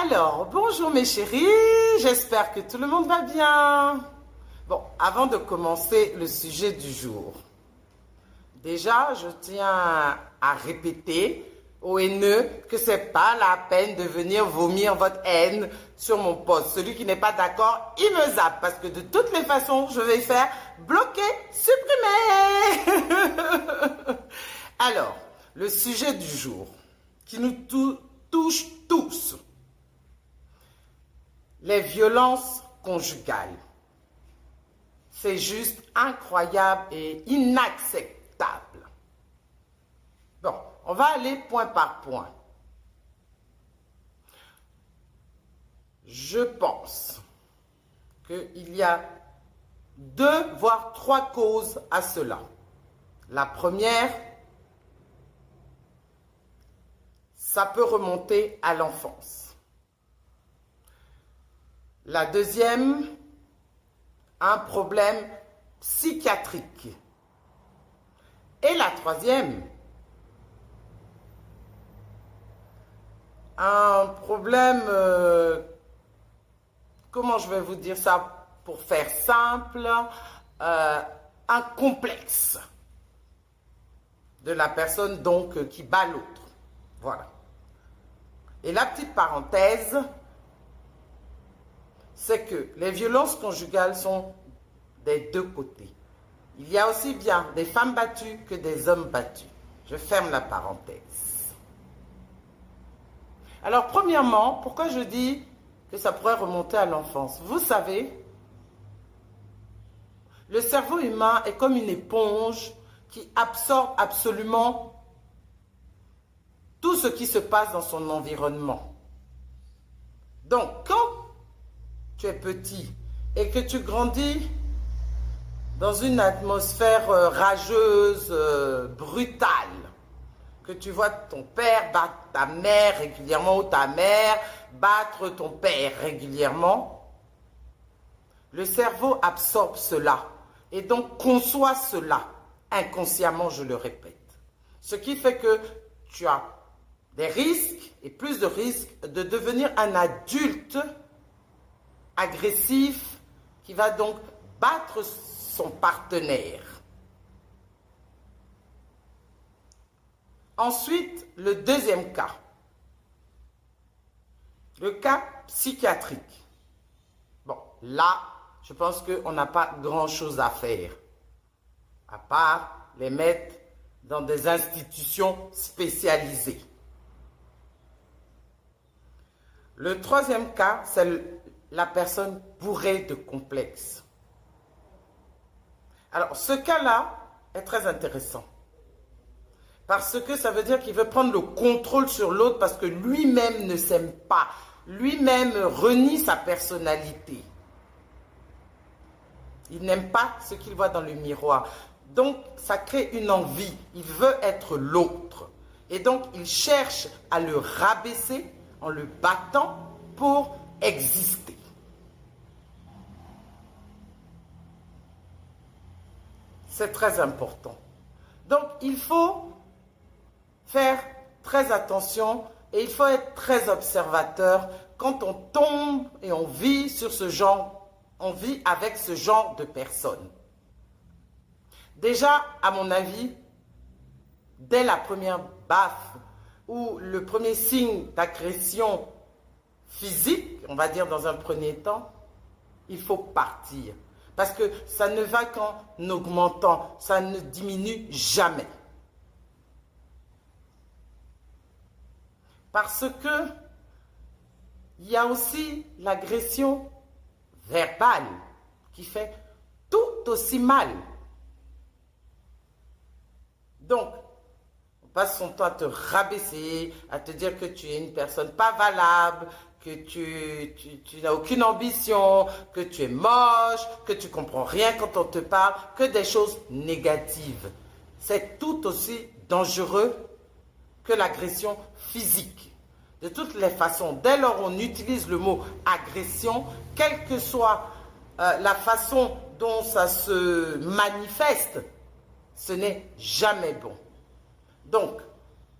Alors, bonjour mes chéris, j'espère que tout le monde va bien. Bon, avant de commencer le sujet du jour, déjà, je tiens à répéter aux haineux que c'est pas la peine de venir vomir votre haine sur mon post. Celui qui n'est pas d'accord, il me zappe parce que de toutes les façons, je vais faire bloquer, supprimer. Alors, le sujet du jour qui nous touche tous. Les violences conjugales. C'est juste incroyable et inacceptable. Bon, on va aller point par point. Je pense qu'il y a 2 voire 3 causes à cela. La première, ça peut remonter à l'enfance. La deuxième, un problème psychiatrique. Et la troisième, un problème, comment je vais vous dire ça pour faire simple, un complexe de la personne donc qui bat l'autre. Voilà. Et la petite parenthèse, c'est que les violences conjugales sont des 2 côtés. Il y a aussi bien des femmes battues que des hommes battus. Je ferme la parenthèse. Alors, premièrement, pourquoi je dis que ça pourrait remonter à l'enfance? Vous savez, le cerveau humain est comme une éponge qui absorbe absolument tout ce qui se passe dans son environnement. Donc, quand tu es petit et que tu grandis dans une atmosphère rageuse, brutale, que tu vois ton père battre ta mère régulièrement ou ta mère battre ton père régulièrement, le cerveau absorbe cela et donc conçoit cela inconsciemment, je le répète. Ce qui fait que tu as des risques et plus de risques de devenir un adulte agressif qui va donc battre son partenaire. Ensuite, le deuxième cas. Le cas psychiatrique. Bon, là, je pense qu'on n'a pas grand-chose à faire, à part les mettre dans des institutions spécialisées. Le troisième cas, c'est la personne bourrée de complexes. Alors, ce cas-là est très intéressant. Parce que ça veut dire qu'il veut prendre le contrôle sur l'autre parce que lui-même ne s'aime pas. Lui-même renie sa personnalité. Il n'aime pas ce qu'il voit dans le miroir. Donc, ça crée une envie. Il veut être l'autre. Et donc, il cherche à le rabaisser en le battant pour exister. C'est très important. Donc, il faut faire très attention et il faut être très observateur quand on tombe et on vit sur ce genre, on vit avec ce genre de personnes. Déjà, à mon avis, dès la première baffe ou le premier signe d'agression physique, on va dire dans un premier temps, il faut partir. Parce que ça ne va qu'en augmentant, ça ne diminue jamais. Parce que il y a aussi l'agression verbale qui fait tout aussi mal. Donc, on passe son temps à te rabaisser, à te dire que tu es une personne pas valable, que tu n'as aucune ambition, que tu es moche, que tu comprends rien quand on te parle, que des choses négatives. C'est tout aussi dangereux que l'agression physique. De toutes les façons, dès lors on utilise le mot agression, quelle que soit la façon dont ça se manifeste, ce n'est jamais bon. Donc,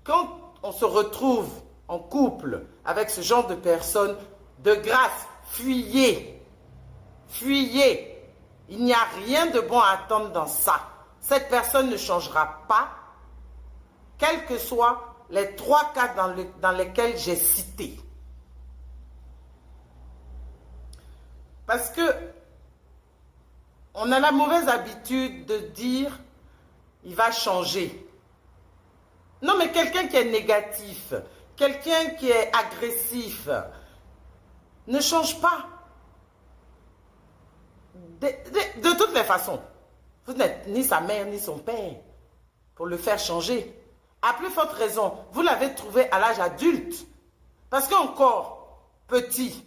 quand on se retrouve en couple avec ce genre de personnes, de grâce, fuyez. Fuyez. Il n'y a rien de bon à attendre dans ça. Cette personne ne changera pas, quels que soient les 3 cas dans lesquels j'ai cité. Parce que on a la mauvaise habitude de dire il va changer. Non, mais quelqu'un qui est négatif, quelqu'un qui est agressif, ne change pas. De toutes les façons, vous n'êtes ni sa mère ni son père pour le faire changer. À plus forte raison, vous l'avez trouvé à l'âge adulte. Parce qu'encore petit,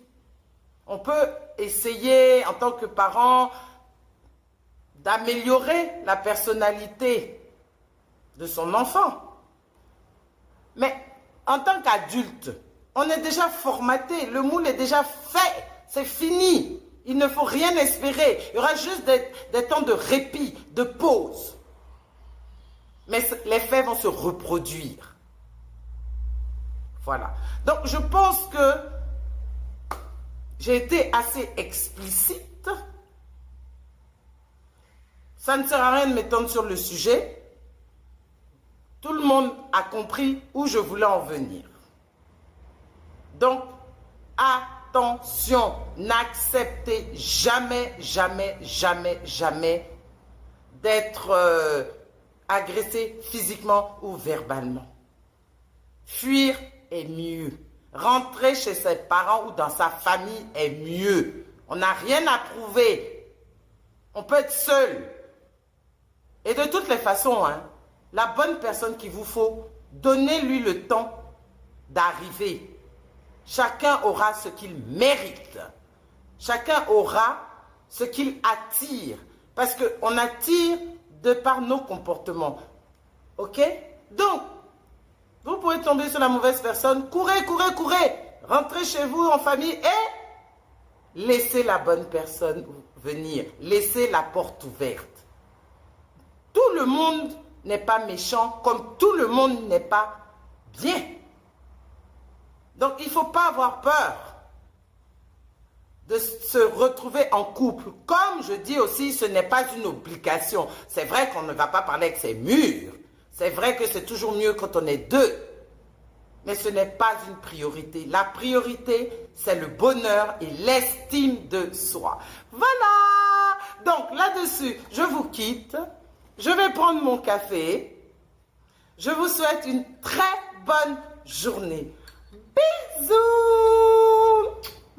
on peut essayer en tant que parent d'améliorer la personnalité de son enfant. Mais en tant qu'adulte, on est déjà formaté, le moule est déjà fait, c'est fini. Il ne faut rien espérer. Il y aura juste des temps de répit, de pause. Mais les faits vont se reproduire. Voilà. Donc, je pense que j'ai été assez explicite. Ça ne sert à rien de m'étendre sur le sujet. Tout le monde a compris où je voulais en venir. Donc, attention, n'acceptez jamais, jamais, jamais, jamais d'être agressé physiquement ou verbalement. Fuir est mieux. Rentrer chez ses parents ou dans sa famille est mieux. On n'a rien à prouver. On peut être seul. Et de toutes les façons, la bonne personne qu'il vous faut, donnez-lui le temps d'arriver. Chacun aura ce qu'il mérite. Chacun aura ce qu'il attire. Parce qu'on attire de par nos comportements. Ok? Donc, vous pouvez tomber sur la mauvaise personne. Courez, courez, courez. Rentrez chez vous en famille et laissez la bonne personne venir. Laissez la porte ouverte. Tout le monde n'est pas méchant, comme tout le monde n'est pas bien. Donc, il ne faut pas avoir peur de se retrouver en couple. Comme je dis aussi, ce n'est pas une obligation. C'est vrai qu'on ne va pas parler avec ses murs. C'est vrai que c'est toujours mieux quand on est deux. Mais ce n'est pas une priorité. La priorité, c'est le bonheur et l'estime de soi. Voilà! Donc, là-dessus, je vous quitte. Je vais prendre mon café. Je vous souhaite une très bonne journée. Bisous!